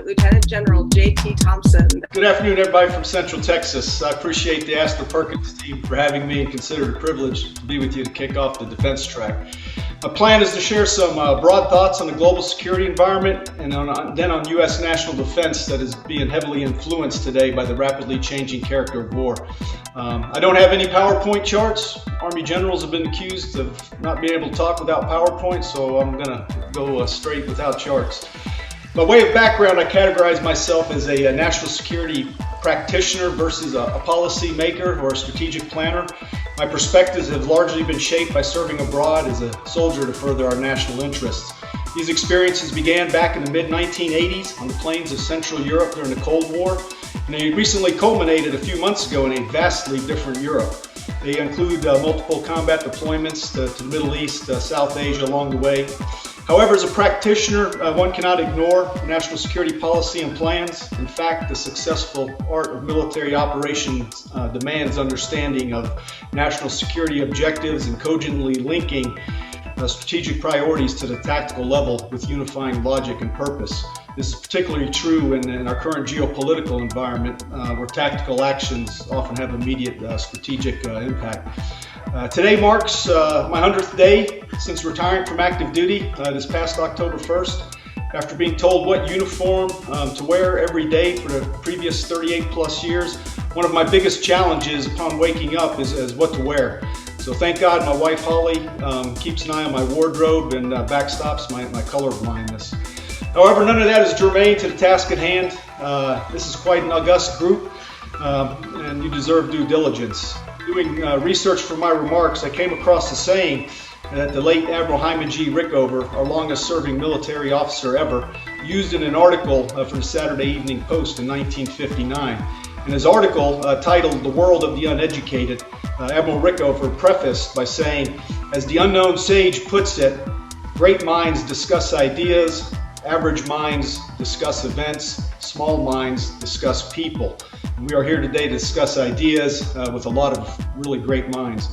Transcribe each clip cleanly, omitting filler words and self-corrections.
Lieutenant General J.T. Thomson. Good afternoon, everybody from Central Texas. I appreciate the Astor Perkins team for having me and consider it a privilege to be with you to kick off the defense track. My plan is to share some broad thoughts on the global security environment and then on U.S. national defense that is being heavily influenced today by the rapidly changing character of war. I don't have any PowerPoint charts. Army generals have been accused of not being able to talk without PowerPoint, so I'm going to go straight without charts. By way of background, I categorize myself as a national security practitioner versus a policy maker or a strategic planner. My perspectives have largely been shaped by serving abroad as a soldier to further our national interests. These experiences began back in the mid-1980s on the plains of Central Europe during the Cold War, and they recently culminated a few months ago in a vastly different Europe. They include multiple combat deployments to the Middle East, South Asia along the way. However, as a practitioner, one cannot ignore national security policy and plans. In fact, the successful art of military operations demands understanding of national security objectives and cogently linking strategic priorities to the tactical level with unifying logic and purpose. This is particularly true in our current geopolitical environment, where tactical actions often have immediate strategic impact. Today marks my 100th day since retiring from active duty this past October 1st. After being told what uniform to wear every day for the previous 38 plus years, one of my biggest challenges upon waking up is what to wear. So thank God my wife Holly keeps an eye on my wardrobe and backstops my color blindness. However, none of that is germane to the task at hand. This is quite an august group, and you deserve due diligence. Doing research for my remarks, I came across a saying that the late Admiral Hyman Rickover, our longest serving military officer ever, used in an article for the Saturday Evening Post in 1959. In his article titled "The World of the Uneducated," Admiral Rickover prefaced by saying, as the unknown sage puts it, great minds discuss ideas, average minds discuss events, small minds discuss people. And we are here today to discuss ideas with a lot of really great minds.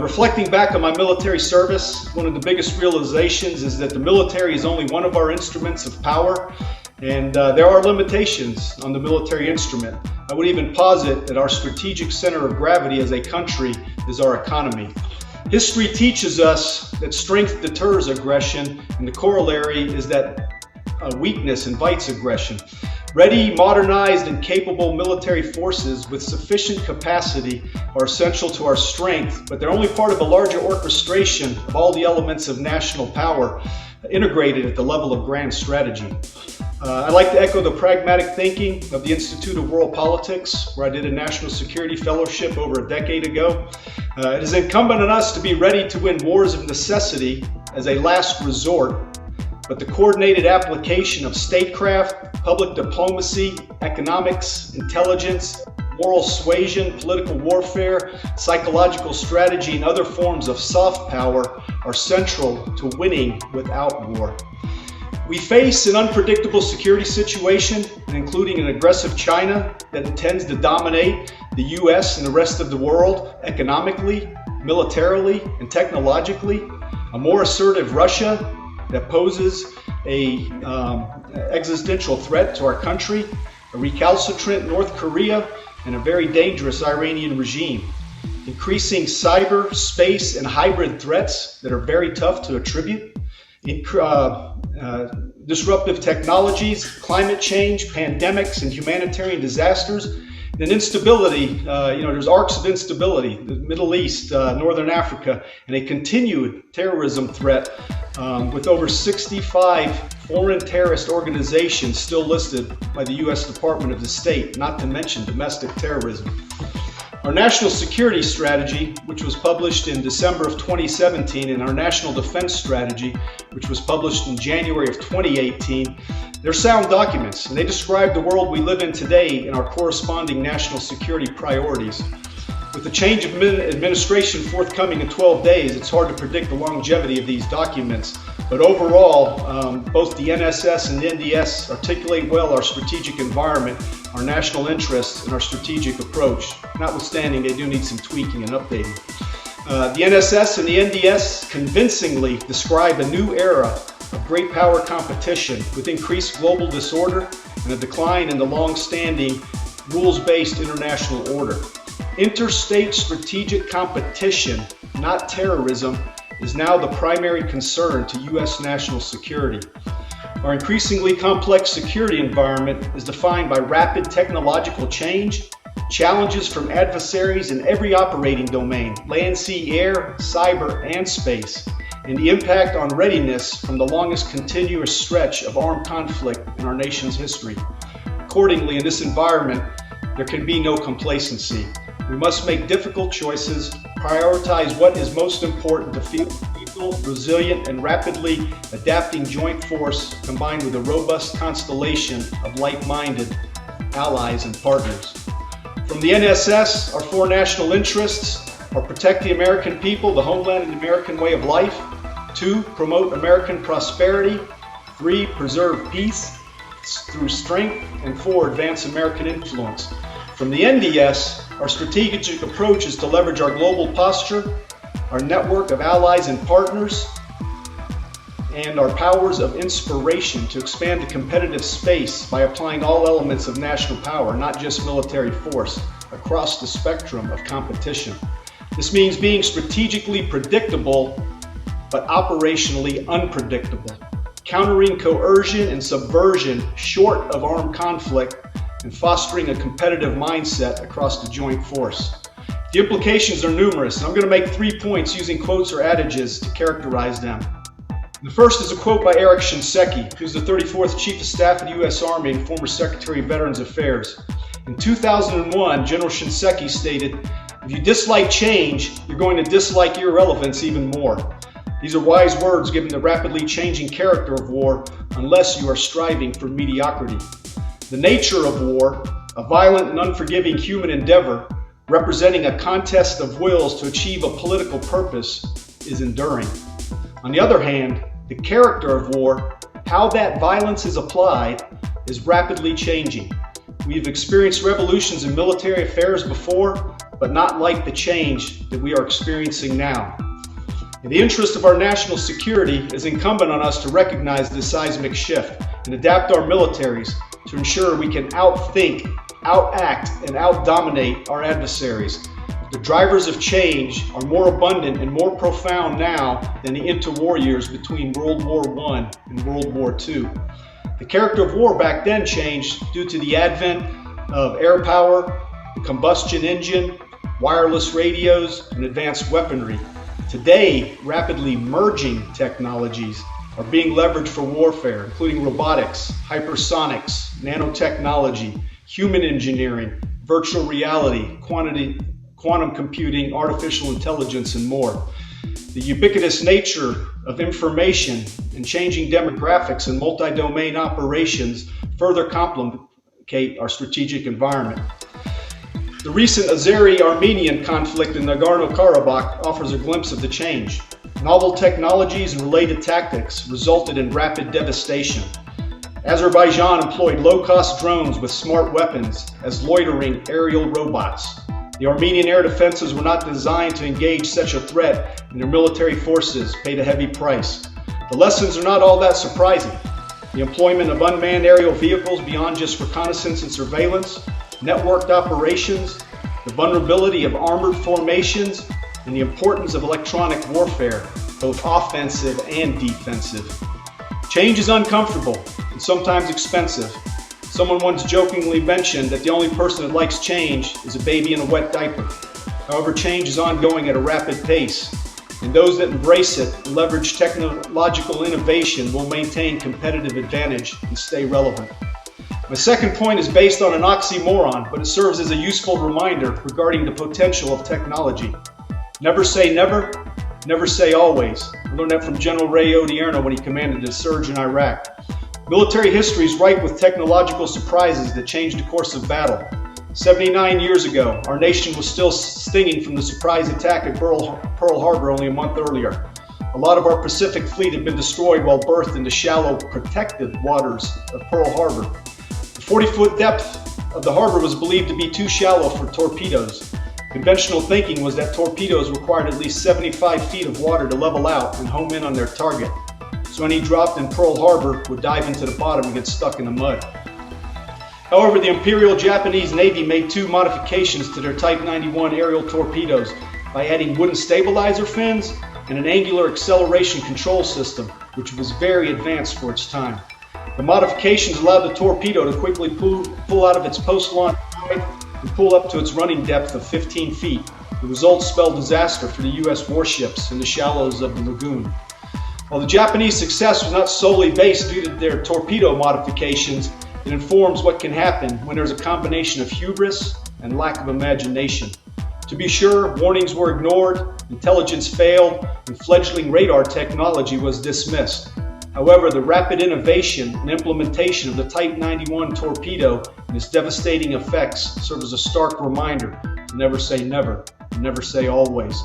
Reflecting back on my military service, one of the biggest realizations is that the military is only one of our instruments of power, and there are limitations on the military instrument. I would even posit that our strategic center of gravity as a country is our economy. History teaches us that strength deters aggression, and the corollary is that weakness invites aggression. Ready, modernized, and capable military forces with sufficient capacity are essential to our strength, but they're only part of a larger orchestration of all the elements of national power integrated at the level of grand strategy. I'd like to echo the pragmatic thinking of the Institute of World Politics, where I did a national security fellowship over a decade ago. It is incumbent on us to be ready to win wars of necessity as a last resort, but the coordinated application of statecraft, public diplomacy, economics, intelligence, moral suasion, political warfare, psychological strategy, and other forms of soft power are central to winning without war. We face an unpredictable security situation, including an aggressive China that intends to dominate the U.S. and the rest of the world economically, militarily, and technologically, a more assertive Russia that poses an existential threat to our country, a recalcitrant North Korea, and a very dangerous Iranian regime. Increasing cyber, space, and hybrid threats that are very tough to attribute. Disruptive technologies, climate change, pandemics, and humanitarian disasters. And instability, there's arcs of instability, the Middle East, Northern Africa, and a continued terrorism threat with over 65 foreign terrorist organizations still listed by the U.S. Department of State, not to mention domestic terrorism. Our national security strategy, which was published in December of 2017, and our national defense strategy, which was published in January of 2018, they're sound documents, and they describe the world we live in today and our corresponding national security priorities. With the change of administration forthcoming in 12 days, it's hard to predict the longevity of these documents. But overall, both the NSS and the NDS articulate well our strategic environment, our national interests, and our strategic approach. Notwithstanding, they do need some tweaking and updating. The NSS and the NDS convincingly describe a new era of great power competition with increased global disorder and a decline in the long-standing rules-based international order. Interstate strategic competition, not terrorism, is now the primary concern to U.S. national security. Our increasingly complex security environment is defined by rapid technological change, challenges from adversaries in every operating domain, land, sea, air, cyber, and space, and the impact on readiness from the longest continuous stretch of armed conflict in our nation's history. Accordingly, in this environment, there can be no complacency. We must make difficult choices, prioritize what is most important to field people, resilient and rapidly adapting joint force combined with a robust constellation of like-minded allies and partners. From the NSS, our four national interests are protect the American people, the homeland, and the American way of life. 2, promote American prosperity. 3, preserve peace through strength. And 4, advance American influence. From the NDS, our strategic approach is to leverage our global posture, our network of allies and partners, and our powers of inspiration to expand the competitive space by applying all elements of national power, not just military force, across the spectrum of competition. This means being strategically predictable, but operationally unpredictable, countering coercion and subversion short of armed conflict, and fostering a competitive mindset across the joint force. The implications are numerous, and I'm going to make 3 points using quotes or adages to characterize them. The first is a quote by Eric Shinseki, who's the 34th Chief of Staff of the U.S. Army and former Secretary of Veterans Affairs. In 2001, General Shinseki stated, "If you dislike change, you're going to dislike irrelevance even more." These are wise words given the rapidly changing character of war, unless you are striving for mediocrity. The nature of war, a violent and unforgiving human endeavor, representing a contest of wills to achieve a political purpose, is enduring. On the other hand, the character of war, how that violence is applied, is rapidly changing. We've experienced revolutions in military affairs before, but not like the change that we are experiencing now. In the interest of our national security, it is incumbent on us to recognize this seismic shift and adapt our militaries to ensure we can outthink, outact, and outdominate our adversaries. The drivers of change are more abundant and more profound now than the interwar years between World War I and World War II. The character of war back then changed due to the advent of air power, the combustion engine, wireless radios, and advanced weaponry. Today, rapidly merging technologies are being leveraged for warfare, including robotics, hypersonics, nanotechnology, human engineering, virtual reality, quantum computing, artificial intelligence, and more. The ubiquitous nature of information and changing demographics and multi-domain operations further complicate our strategic environment. The recent Azeri-Armenian conflict in Nagorno-Karabakh offers a glimpse of the change. Novel technologies and related tactics resulted in rapid devastation. Azerbaijan employed low-cost drones with smart weapons as loitering aerial robots. The Armenian air defenses were not designed to engage such a threat, and their military forces paid a heavy price. The lessons are not all that surprising. The employment of unmanned aerial vehicles beyond just reconnaissance and surveillance, networked operations, the vulnerability of armored formations, and the importance of electronic warfare, both offensive and defensive. Change is uncomfortable and sometimes expensive. Someone once jokingly mentioned that the only person that likes change is a baby in a wet diaper. However, change is ongoing at a rapid pace, and those that embrace it and leverage technological innovation will maintain competitive advantage and stay relevant. My second point is based on an oxymoron, but it serves as a useful reminder regarding the potential of technology. Never say never, never say always. I learned that from General Ray Odierno when he commanded the surge in Iraq. Military history is ripe with technological surprises that changed the course of battle. 79 years ago, our nation was still stinging from the surprise attack at Pearl Harbor only a month earlier. A lot of our Pacific fleet had been destroyed while berthed in the shallow, protected waters of Pearl Harbor. The 40-foot depth of the harbor was believed to be too shallow for torpedoes. Conventional thinking was that torpedoes required at least 75 feet of water to level out and home in on their target. So any dropped in Pearl Harbor would dive into the bottom and get stuck in the mud. However, the Imperial Japanese Navy made two modifications to their Type 91 aerial torpedoes by adding wooden stabilizer fins and an angular acceleration control system, which was very advanced for its time. The modifications allowed the torpedo to quickly pull out of its post-launch height and pull up to its running depth of 15 feet. The results spelled disaster for the U.S. warships in the shallows of the lagoon. While the Japanese success was not solely based due to their torpedo modifications, it informs what can happen when there's a combination of hubris and lack of imagination. To be sure, warnings were ignored, intelligence failed, and fledgling radar technology was dismissed. However, the rapid innovation and implementation of the Type 91 torpedo and its devastating effects serve as a stark reminder to never say never, and never say always.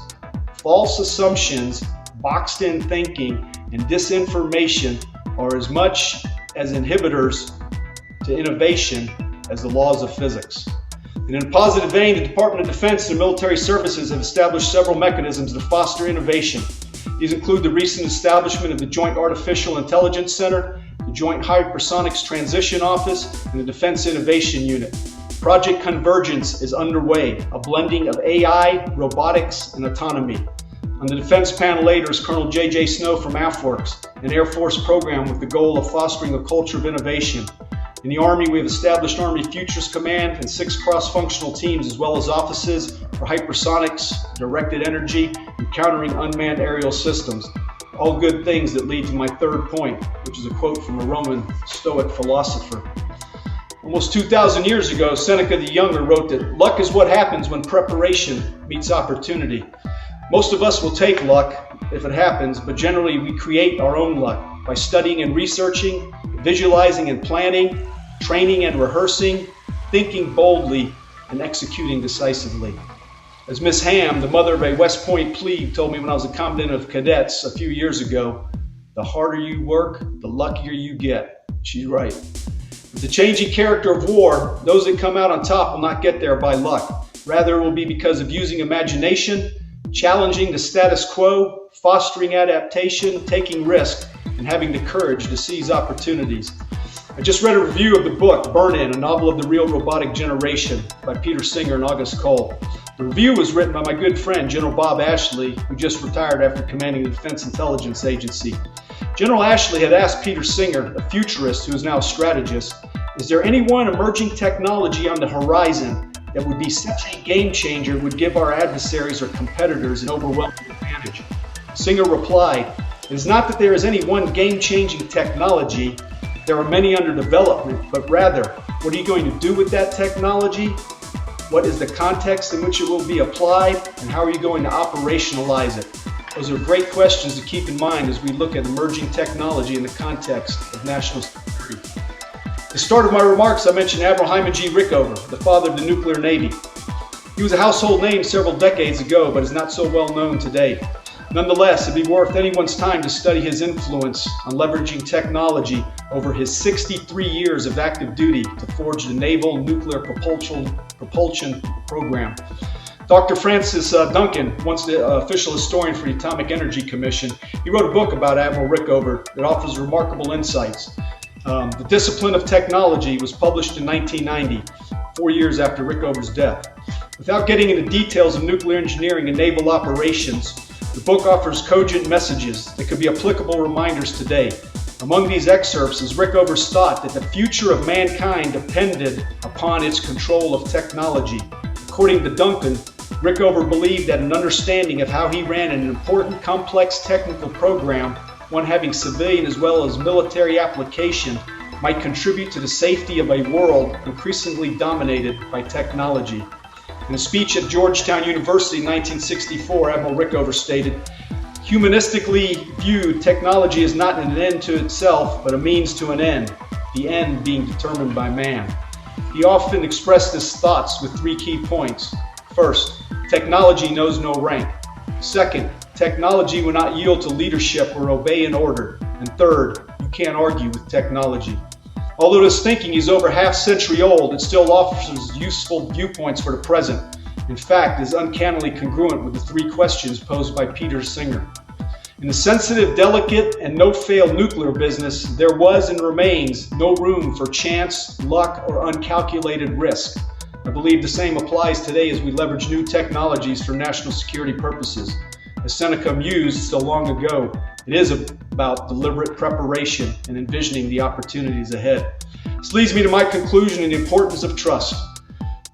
False assumptions, boxed-in thinking, and disinformation are as much as inhibitors to innovation as the laws of physics. And in a positive vein, the Department of Defense and military services have established several mechanisms to foster innovation. These include the recent establishment of the Joint Artificial Intelligence Center, the Joint Hypersonics Transition Office, and the Defense Innovation Unit. Project Convergence is underway, a blending of AI, robotics, and autonomy. On the defense panel later is Colonel J.J. Snow from AFWorks, an Air Force program with the goal of fostering a culture of innovation. In the Army, we have established Army Futures Command and 6 cross-functional teams, as well as offices for hypersonics, directed energy, and countering unmanned aerial systems. All good things that lead to my third point, which is a quote from a Roman Stoic philosopher. Almost 2,000 years ago, Seneca the Younger wrote that luck is what happens when preparation meets opportunity. Most of us will take luck if it happens, but generally we create our own luck by studying and researching, visualizing and planning, training and rehearsing, thinking boldly, and executing decisively. As Miss Ham, the mother of a West Point plebe, told me when I was a Commandant of Cadets a few years ago, the harder you work, the luckier you get. She's right. With the changing character of war, those that come out on top will not get there by luck. Rather, it will be because of using imagination, challenging the status quo, fostering adaptation, taking risk, and having the courage to seize opportunities. I just read a review of the book, Burn-In, a novel of the real robotic generation by Peter Singer and August Cole. The review was written by my good friend, General Bob Ashley, who just retired after commanding the Defense Intelligence Agency. General Ashley had asked Peter Singer, a futurist who is now a strategist, is there any one emerging technology on the horizon that would be such a game changer would give our adversaries or competitors an overwhelming advantage? Singer replied, it is not that there is any one game-changing technology, there are many under development, but rather, what are you going to do with that technology? What is the context in which it will be applied, and how are you going to operationalize it? Those are great questions to keep in mind as we look at emerging technology in the context of national security. At the start of my remarks, I mentioned Admiral Hyman G. Rickover, the father of the nuclear navy. He was a household name several decades ago, but is not so well known today. Nonetheless, it'd be worth anyone's time to study his influence on leveraging technology over his 63 years of active duty to forge the naval nuclear propulsion program. Dr. Francis Duncan, once the official historian for the Atomic Energy Commission, he wrote a book about Admiral Rickover that offers remarkable insights. The Discipline of Technology was published in 1990, 4 years after Rickover's death. Without getting into details of nuclear engineering and naval operations, the book offers cogent messages that could be applicable reminders today. Among these excerpts is Rickover's thought that the future of mankind depended upon its control of technology. According to Duncan, Rickover believed that an understanding of how he ran an important, complex technical program, one having civilian as well as military application, might contribute to the safety of a world increasingly dominated by technology. In a speech at Georgetown University in 1964, Admiral Rickover stated, humanistically viewed, technology is not an end to itself, but a means to an end, the end being determined by man. He often expressed his thoughts with 3 key points. First, technology knows no rank. Second, technology will not yield to leadership or obey an order. And third, you can't argue with technology. Although this thinking is over half-century old, it still offers useful viewpoints for the present. In fact, it is uncannily congruent with the 3 questions posed by Peter Singer. In the sensitive, delicate, and no-fail nuclear business, there was and remains no room for chance, luck, or uncalculated risk. I believe the same applies today as we leverage new technologies for national security purposes. As Seneca mused so long ago, it is about deliberate preparation and envisioning the opportunities ahead. This leads me to my conclusion in the importance of trust.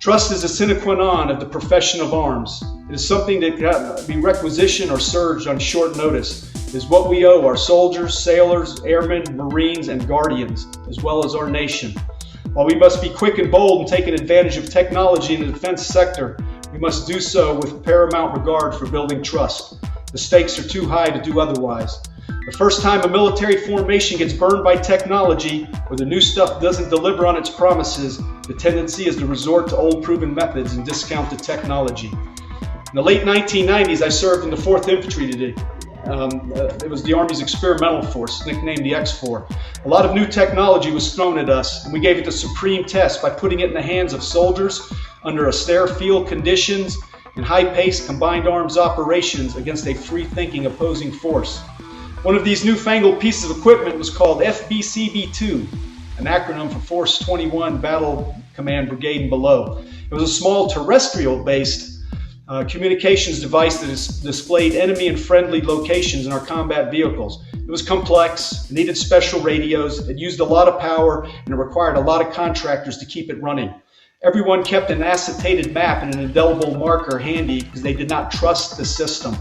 Trust is a sine qua non of the profession of arms. It is something that cannot be requisitioned or surged on short notice. It is what we owe our soldiers, sailors, airmen, Marines, and guardians, as well as our nation. While we must be quick and bold in taking advantage of technology in the defense sector, we must do so with paramount regard for building trust. The stakes are too high to do otherwise. The first time a military formation gets burned by technology, or the new stuff doesn't deliver on its promises, the tendency is to resort to old proven methods and discount the technology. In the late 1990s, I served in the 4th Infantry Division. It was the Army's experimental force, nicknamed the X4. A lot of new technology was thrown at us, and we gave it the supreme test by putting it in the hands of soldiers under austere field conditions and high-paced combined arms operations against a free-thinking opposing force. One of these newfangled pieces of equipment was called FBCB-2, an acronym for Force 21 Battle Command Brigade and Below. It was a small terrestrial-based communications device that displayed enemy and friendly locations in our combat vehicles. It was complex, it needed special radios, it used a lot of power, and it required a lot of contractors to keep it running. Everyone kept an acetated map and an indelible marker handy because they did not trust the system.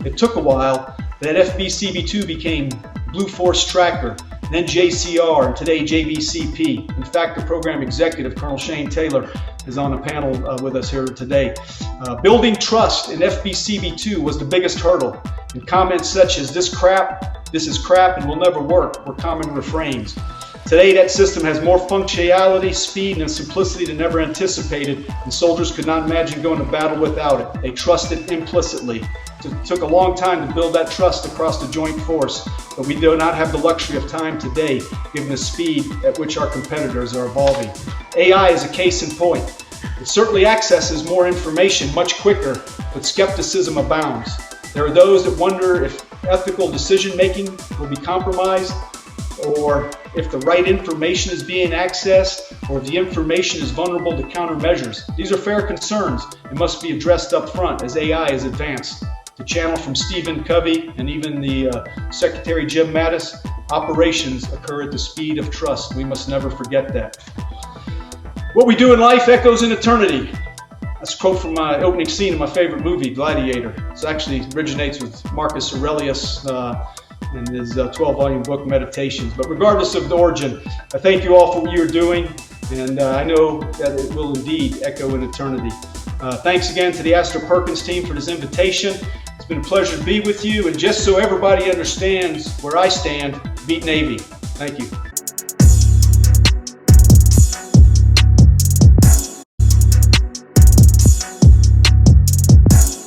It took a while. That FBCB2 became Blue Force Tracker, then JCR, and today JVCP. In fact, the program executive, Colonel Shane Taylor, is on a panel with us here today. Building trust in FBCB2 was the biggest hurdle, and comments such as this is crap and will never work were common refrains. Today, that system has more functionality, speed, and simplicity than ever anticipated, and soldiers could not imagine going to battle without it. They trusted implicitly. It took a long time to build that trust across the joint force, but we do not have the luxury of time today, given the speed at which our competitors are evolving. AI is a case in point. It certainly accesses more information much quicker, but skepticism abounds. There are those that wonder if ethical decision-making will be compromised, or if the right information is being accessed, or if the information is vulnerable to countermeasures. These are fair concerns and must be addressed up front as AI is advanced. To channel from Stephen Covey and even the Secretary Jim Mattis, operations occur at the speed of trust. We must never forget that. What we do in life echoes in eternity. That's a quote from my opening scene of my favorite movie, Gladiator. It actually originates with Marcus Aurelius in his 12-volume book, Meditations. But regardless of the origin, I thank you all for what you're doing, and I know that it will indeed echo in eternity. Thanks again to the Astor Perkins team for this invitation. It's been a pleasure to be with you, and just so everybody understands where I stand, beat Navy. Thank you.